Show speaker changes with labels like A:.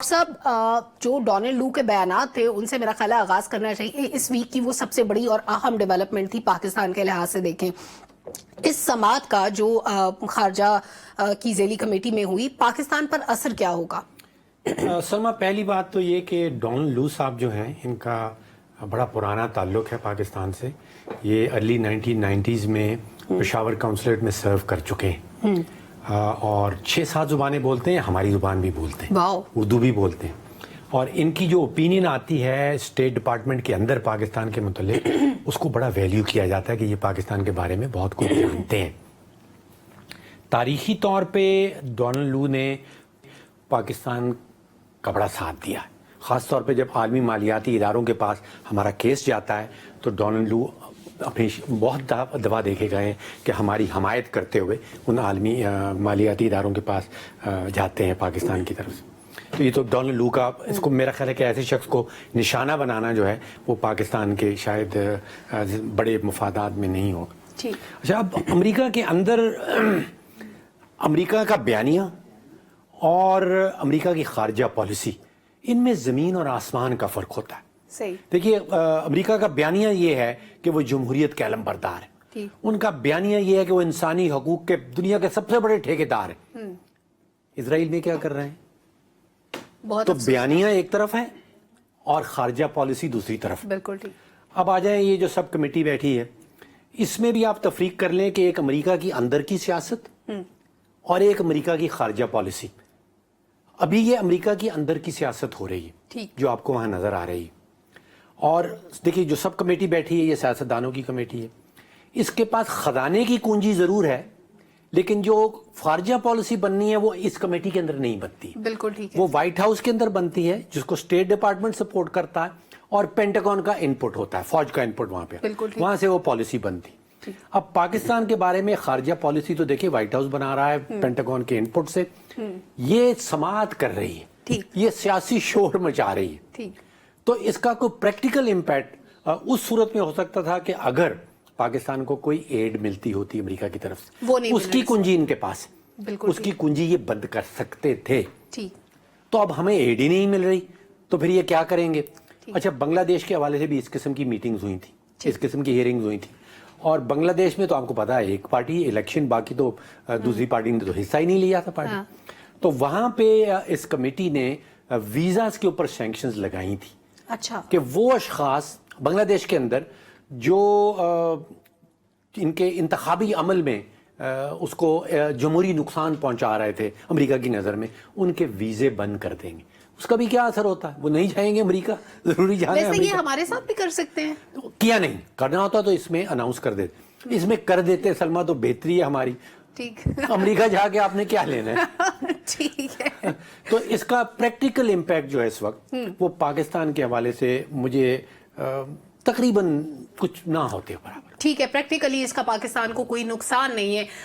A: صاحب جو ڈونلڈ لو کے بیانات تھے ان سے میرا خیال ہے آغاز کرنا چاہیے. اس ویک کی وہ سب سے بڑی اور اہم ڈیولپمنٹ تھی پاکستان کے لحاظ سے. دیکھیں اس سماعت کا جو خارجہ کی ذیلی کمیٹی میں ہوئی, پاکستان پر اثر کیا ہوگا؟
B: سلما, پہلی بات تو یہ کہ ڈونلڈ لو صاحب جو ہیں ان کا بڑا پرانا تعلق ہے پاکستان سے. یہ ارلی 1990s میں پشاور کونسلیٹ میں سرو کر چکے ہیں اور 6-7 زبانیں بولتے ہیں, ہماری زبان بھی بولتے ہیں, اردو بھی بولتے ہیں. اور ان کی جو اوپینین آتی ہے اسٹیٹ ڈپارٹمنٹ کے اندر پاکستان کے متعلق, اس کو بڑا ویلیو کیا جاتا ہے کہ یہ پاکستان کے بارے میں بہت کچھ جانتے ہیں. تاریخی طور پہ ڈونلڈ لو نے پاکستان کا بڑا ساتھ دیا ہے, خاص طور پہ جب عالمی مالیاتی اداروں کے پاس ہمارا کیس جاتا ہے تو ڈونلڈ لو اپنی بہت دفعہ دیکھے گئے ہیں کہ ہماری حمایت کرتے ہوئے ان عالمی مالیاتی اداروں کے پاس جاتے ہیں پاکستان کی طرف سے. تو یہ تو ڈونلڈ لو کا, اس کو میرا خیال ہے کہ ایسے شخص کو نشانہ بنانا جو ہے وہ پاکستان کے شاید بڑے مفادات میں نہیں ہوگا. اچھا, اب امریکہ کے اندر امریکہ کا بیانیہ اور امریکہ کی خارجہ پالیسی, ان میں زمین اور آسمان کا فرق ہوتا ہے. دیکھیے, امریکہ کا بیانیہ یہ ہے کہ وہ جمہوریت کے علم بردار ہے. ان کا بیانیہ یہ ہے کہ وہ انسانی حقوق کے دنیا کے سب سے بڑے ٹھیکیدار ہیں. اسرائیل میں کیا کر رہے ہیں؟ تو بیانیہ ایک طرف ہے اور خارجہ پالیسی دوسری طرف.
A: بالکل ٹھیک.
B: اب آ جائیں یہ جو سب کمیٹی بیٹھی ہے, اس میں بھی آپ تفریق کر لیں کہ ایک امریکہ کی اندر کی سیاست اور ایک امریکہ کی خارجہ پالیسی. ابھی یہ امریکہ کی اندر کی سیاست ہو رہی ہے جو آپ کو وہاں نظر آ رہی ہے. اور دیکھیے جو سب کمیٹی بیٹھی ہے یہ سیاستدانوں کی کمیٹی ہے. اس کے پاس خزانے کی کنجی ضرور ہے, لیکن جو خارجہ پالیسی بننی ہے وہ اس کمیٹی کے اندر نہیں بنتی.
A: بالکل ٹھیک ہے.
B: وہ وائٹ ہاؤس کے اندر بنتی ہے جس کو اسٹیٹ ڈپارٹمنٹ سپورٹ کرتا ہے اور پینٹاگون کا انپٹ ہوتا ہے, فوج کا انپٹ وہاں پہ, وہاں سے وہ پالیسی بنتی. اب پاکستان کے بارے میں خارجہ پالیسی تو دیکھیں وائٹ ہاؤس بنا رہا ہے پینٹاگون کے انپٹ سے. یہ سماعت کر رہی ہے, یہ سیاسی شور مچا رہی ہے. تو اس کا کوئی پریکٹیکل امپیکٹ اس صورت میں ہو سکتا تھا کہ اگر پاکستان کو کوئی ایڈ ملتی ہوتی امریکہ کی طرف سے, اس کی کنجی ان کے پاس, اس کی کنجی یہ بند کر سکتے تھے. تو اب ہمیں ایڈ ہی نہیں مل رہی تو پھر یہ کیا کریں گے؟ اچھا, بنگلہ دیش کے حوالے سے بھی اس قسم کی میٹنگز ہوئی تھی, اس قسم کی ہیئرنگز ہوئی تھی. اور بنگلہ دیش میں تو آپ کو پتا ہے ایک پارٹی الیکشن, باقی تو دوسری پارٹی نے تو حصہ ہی نہیں لیا تھا پارٹی. تو وہاں پہ اس کمیٹی نے ویزاز کے اوپر سینکشنز لگائی تھی.
A: اچھا,
B: کہ وہ اشخاص بنگلہ دیش کے اندر جو ان کے انتخابی عمل میں اس کو جمہوری نقصان پہنچا رہے تھے امریکہ کی نظر میں, ان کے ویزے بند کر دیں گے. اس کا بھی کیا اثر ہوتا ہے؟ وہ نہیں جائیں گے امریکہ, ضروری جانا ہے.
A: یہ ہمارے ساتھ بھی کر سکتے ہیں.
B: کیا نہیں کرنا ہوتا تو اس میں اناؤنس کر دیتے, اس میں کر دیتے سلما, تو بہتری ہے ہماری. امریکہ جا کے آپ نے کیا لینا ہے؟
A: ٹھیک ہے.
B: تو اس کا پریکٹیکل امپیکٹ جو ہے اس وقت وہ پاکستان کے حوالے سے مجھے تقریباً کچھ نہ ہوتے برابر.
A: ٹھیک ہے, پریکٹیکلی اس کا پاکستان کو کوئی نقصان نہیں ہے.